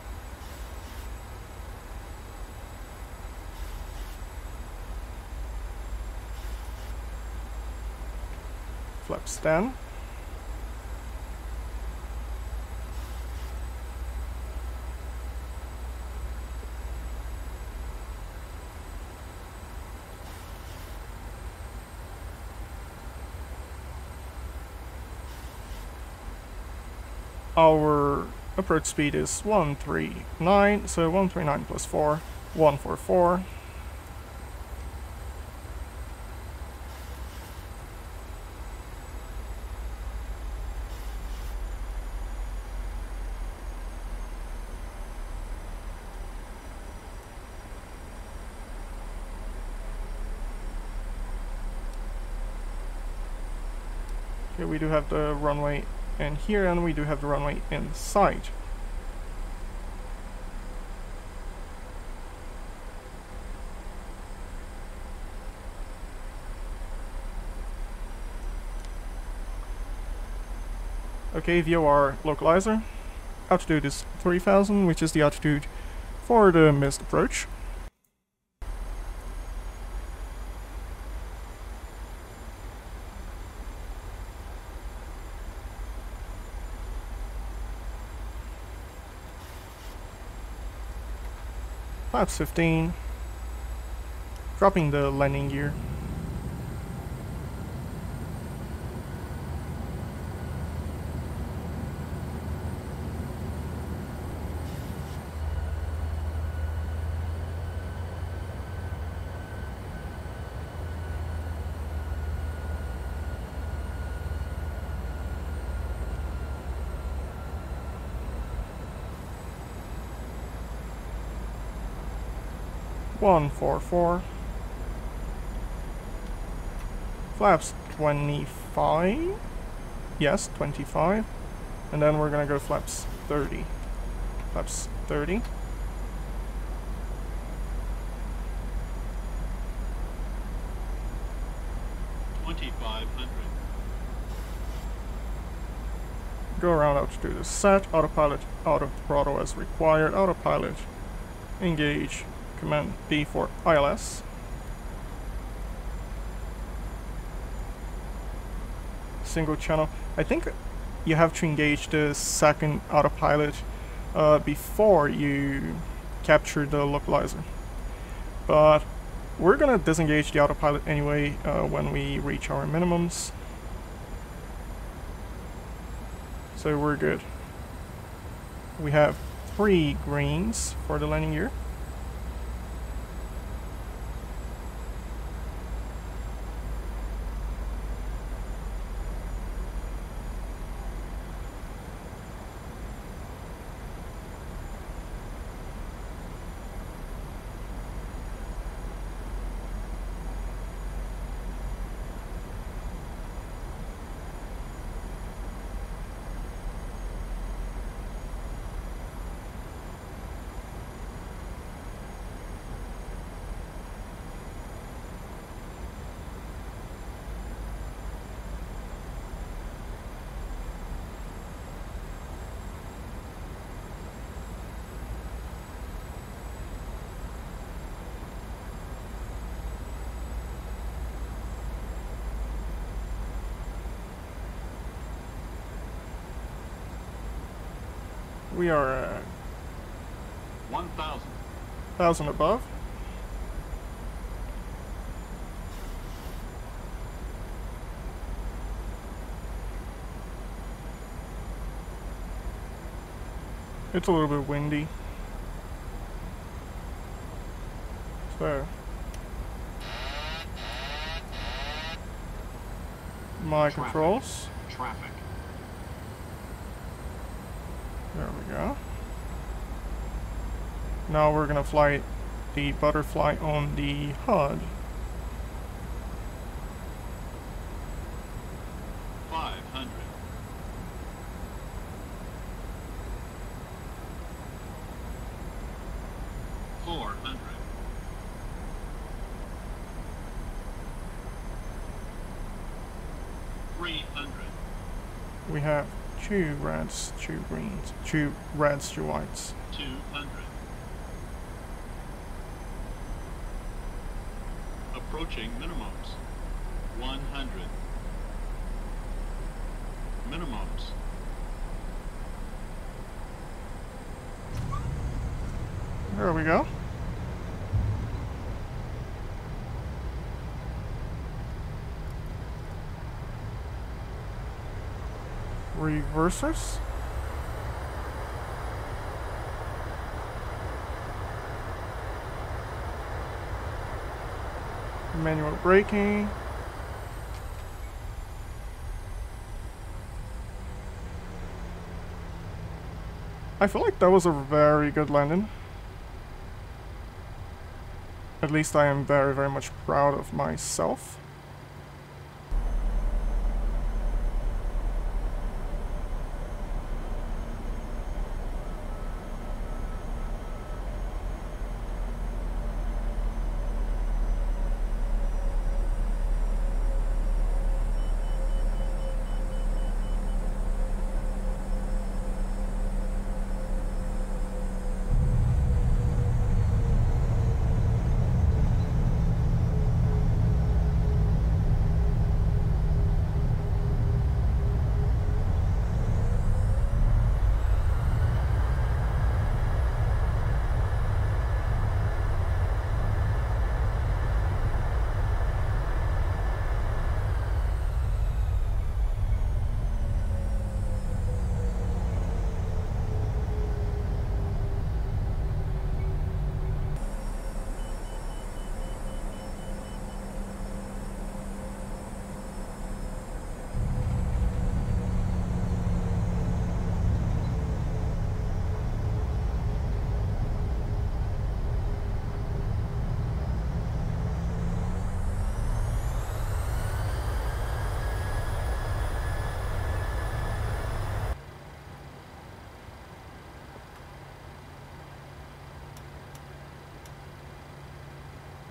Flaps 10. our approach speed is 139, so 139 plus 4, 144. Okay, we do have the runway in here, and we do have the runway in sight. Okay, VOR localizer. Altitude is 3000, which is the altitude for the missed approach. Flaps 15. Dropping the landing gear. One, 4, 4. Flaps 25. Yes, 25. And then we're gonna go flaps 30. Flaps 30. Go around altitude is set. Autopilot out of throttle as required. Autopilot engage. Command B for ILS. Single channel. I think you have to engage the second autopilot before you capture the localizer. But we're gonna disengage the autopilot anyway when we reach our minimums. So we're good. We have 3 greens for the landing gear. We are 1,000 above. It's a little bit windy. So my controls. Traffic. There we go. Now we're gonna fly the butterfly on the HUD. 500. 400. 300. We have 2 reds, 2 greens, 2 reds, 2 whites. 200. Approaching minimums. 100. Minimums. There we go. Reversers. Manual braking. I feel like that was a very good landing. At least I am very, very much proud of myself.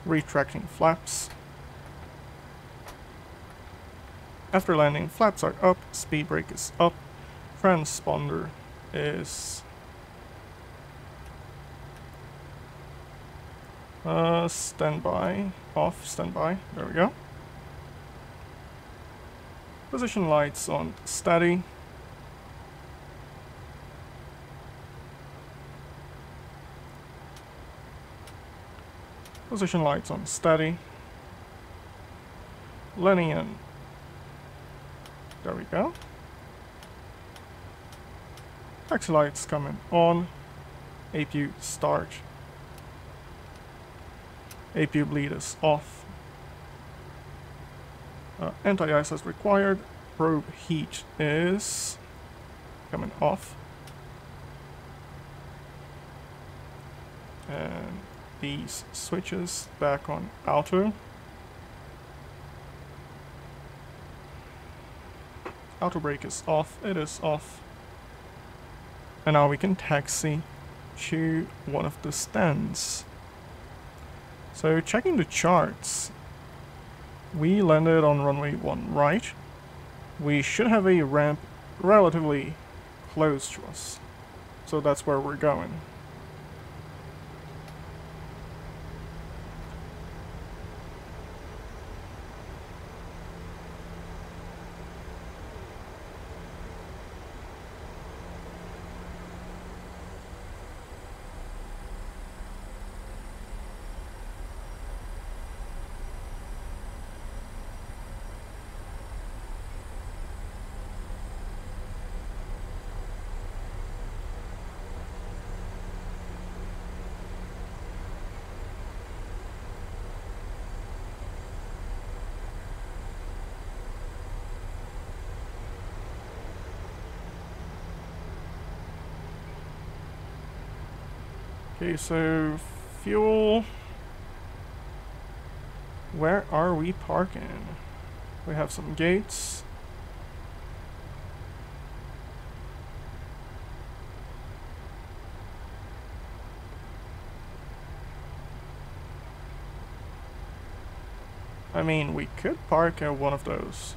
Retracting flaps. After landing, flaps are up, speed brake is up, transponder is standby, off, standby, there we go. Position lights on steady. Position lights on steady. Landing in. There we go. Taxi lights coming on. APU start. APU bleed is off. Anti-ice as required. Probe heat is coming off. And these switches back on auto. Auto brake is off, it is off. And now we can taxi to one of the stands. So checking the charts, we landed on runway 1 right. We should have a ramp relatively close to us. So that's where we're going. Okay, so fuel. Where are we parking? We have some gates. I mean, we could park at one of those.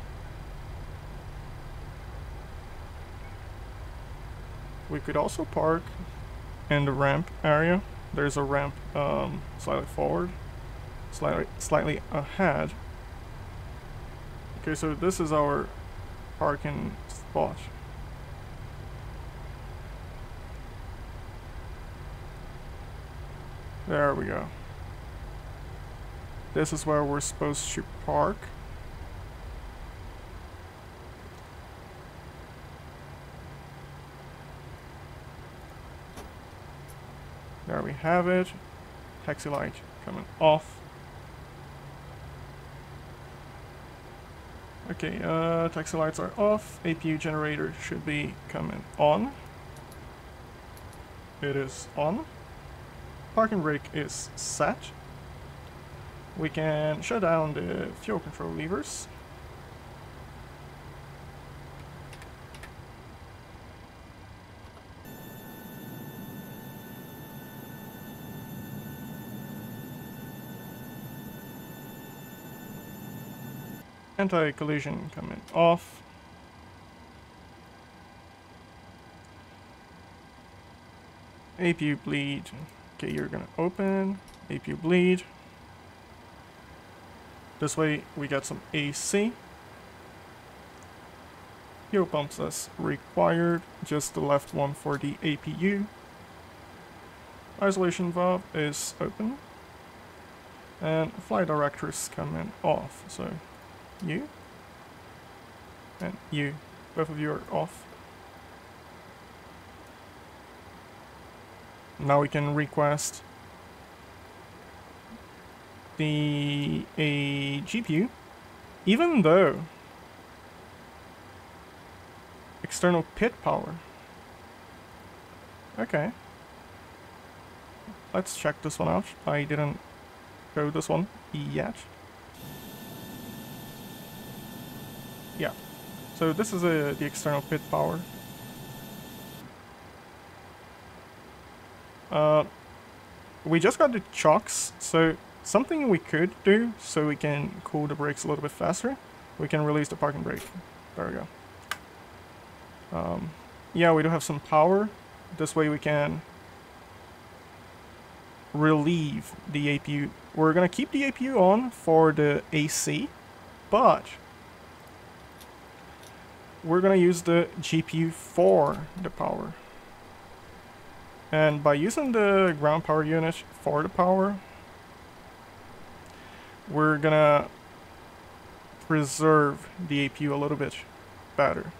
We could also park in the ramp area. There's a ramp slightly forward, slightly ahead. Okay, so this is our parking spot. There we go. This is where we're supposed to park. There we have it. Taxi light coming off. Okay, taxi lights are off. APU generator should be coming on. It is on. Parking brake is set. We can shut down the fuel control levers. Anti-collision coming off. APU bleed. Okay, you're gonna open. APU bleed. This way we get some AC. Fuel pumps as required. Just the left one for the APU. Isolation valve is open. And flight directors coming off. So you and you. Both of you are off. Now we can request a GPU, even though external pit power. Okay. Let's check this one out. I didn't go this one yet. Yeah. So this is the external pit power. We just got the chocks, so something we could do so we can cool the brakes a little bit faster. We can release the parking brake. There we go. Yeah, we do have some power. This way we can relieve the APU. We're gonna keep the APU on for the AC, but we're gonna use the GPU for the power. And by using the ground power unit for the power, we're gonna preserve the APU a little bit better,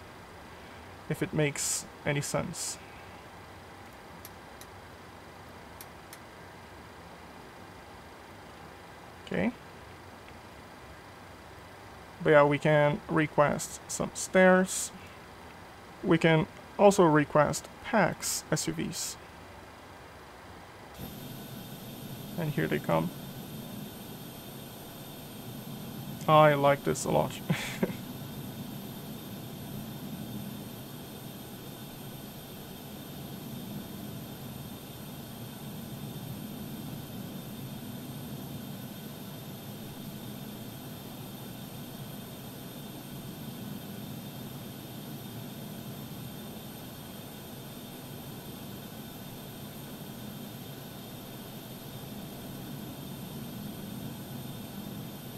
if it makes any sense. Okay. But yeah, we can request some stairs. We can also request PAX SUVs. And here they come. I like this a lot.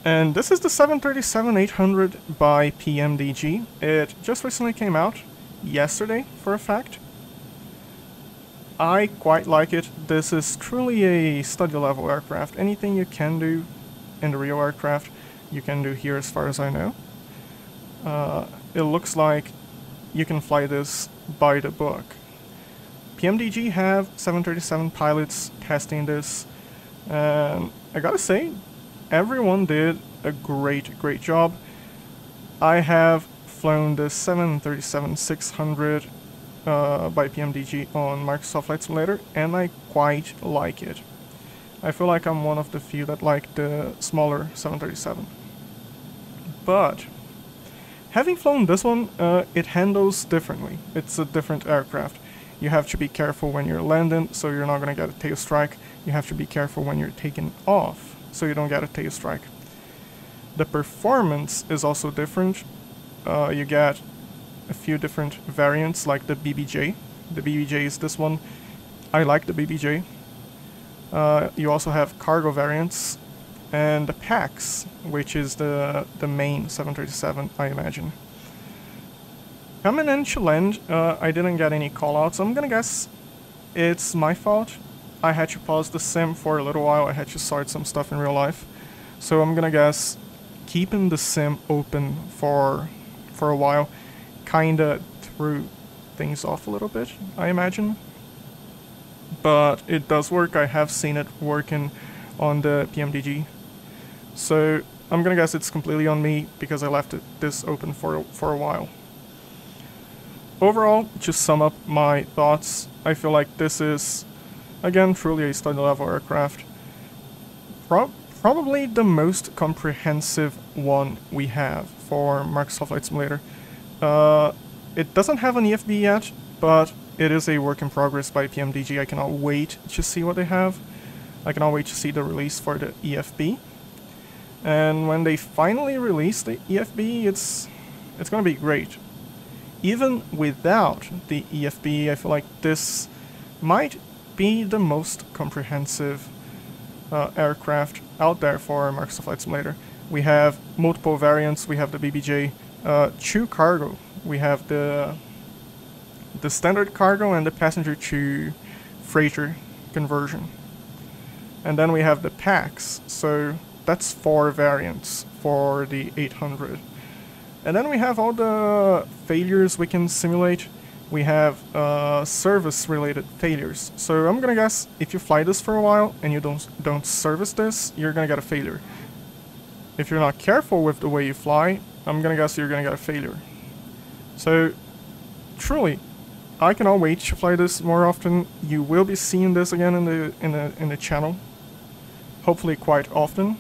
And this is the 737-800 by PMDG. It just recently came out, yesterday for a fact. I quite like it. This is truly a study level aircraft. Anything you can do in the real aircraft, you can do here as far as I know. It looks like you can fly this by the book. PMDG have 737 pilots testing this, and I gotta say, everyone did a great job. I have flown the 737-600 by PMDG on Microsoft Flight Simulator, and I quite like it. I feel like I'm one of the few that like the smaller 737. But having flown this one, it handles differently. It's a different aircraft. You have to be careful when you're landing, so you're not gonna get a tail strike. You have to be careful when you're taking off, so you don't get a tail strike. The performance is also different. You get a few different variants, like the BBJ. The BBJ is this one. I like the BBJ. You also have cargo variants, and the PAX, which is the main 737, I imagine. Coming into land, I didn't get any callouts. I'm gonna guess it's my fault. I had to pause the sim for a little while. I had to sort some stuff in real life. So I'm gonna guess keeping the sim open for a while kinda threw things off a little bit, I imagine. But it does work. I have seen it working on the PMDG. So I'm gonna guess it's completely on me because I left this open for a while. Overall, to sum up my thoughts, I feel like this is, again, truly a study level aircraft. Probably the most comprehensive one we have for Microsoft Flight Simulator. It doesn't have an EFB yet, but it is a work in progress by PMDG. I cannot wait to see what they have. I cannot wait to see the release for the EFB. And when they finally release the EFB, it's gonna be great. Even without the EFB, I feel like this might be the most comprehensive aircraft out there for Microsoft Flight Simulator. We have multiple variants. We have the BBJ, to cargo. We have the standard cargo and the passenger to freighter conversion. And then we have the packs. So that's 4 variants for the 800. And then we have all the failures we can simulate. We have service-related failures. So I'm gonna guess if you fly this for a while and you don't service this, you're gonna get a failure. If you're not careful with the way you fly, I'm gonna guess you're gonna get a failure. So truly, I cannot wait to fly this more often. You will be seeing this again in the channel, hopefully quite often.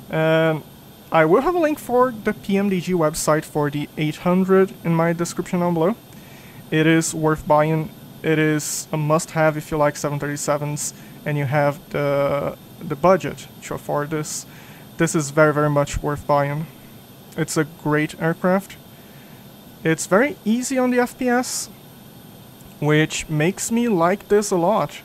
And I will have a link for the PMDG website for the 800 in my description down below. It is worth buying. It is a must-have if you like 737s and you have the budget to afford this. This is very, very much worth buying. It's a great aircraft. It's very easy on the FPS, which makes me like this a lot.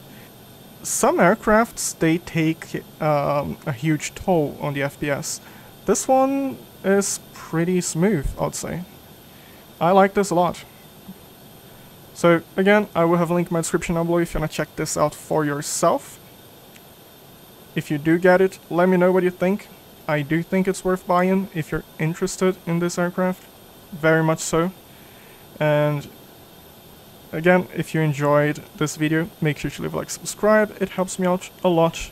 Some aircrafts, they take a huge toll on the FPS. This one is pretty smooth, I'd say. I like this a lot. So again, I will have a link in my description down below if you want to check this out for yourself. If you do get it, let me know what you think. I do think it's worth buying if you're interested in this aircraft. Very much so. And again, if you enjoyed this video, make sure to leave a like, subscribe. It helps me out a lot.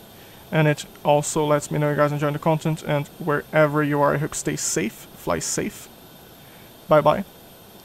And it also lets me know you guys enjoy the content. And wherever you are, I hope you stay safe, fly safe. Bye bye.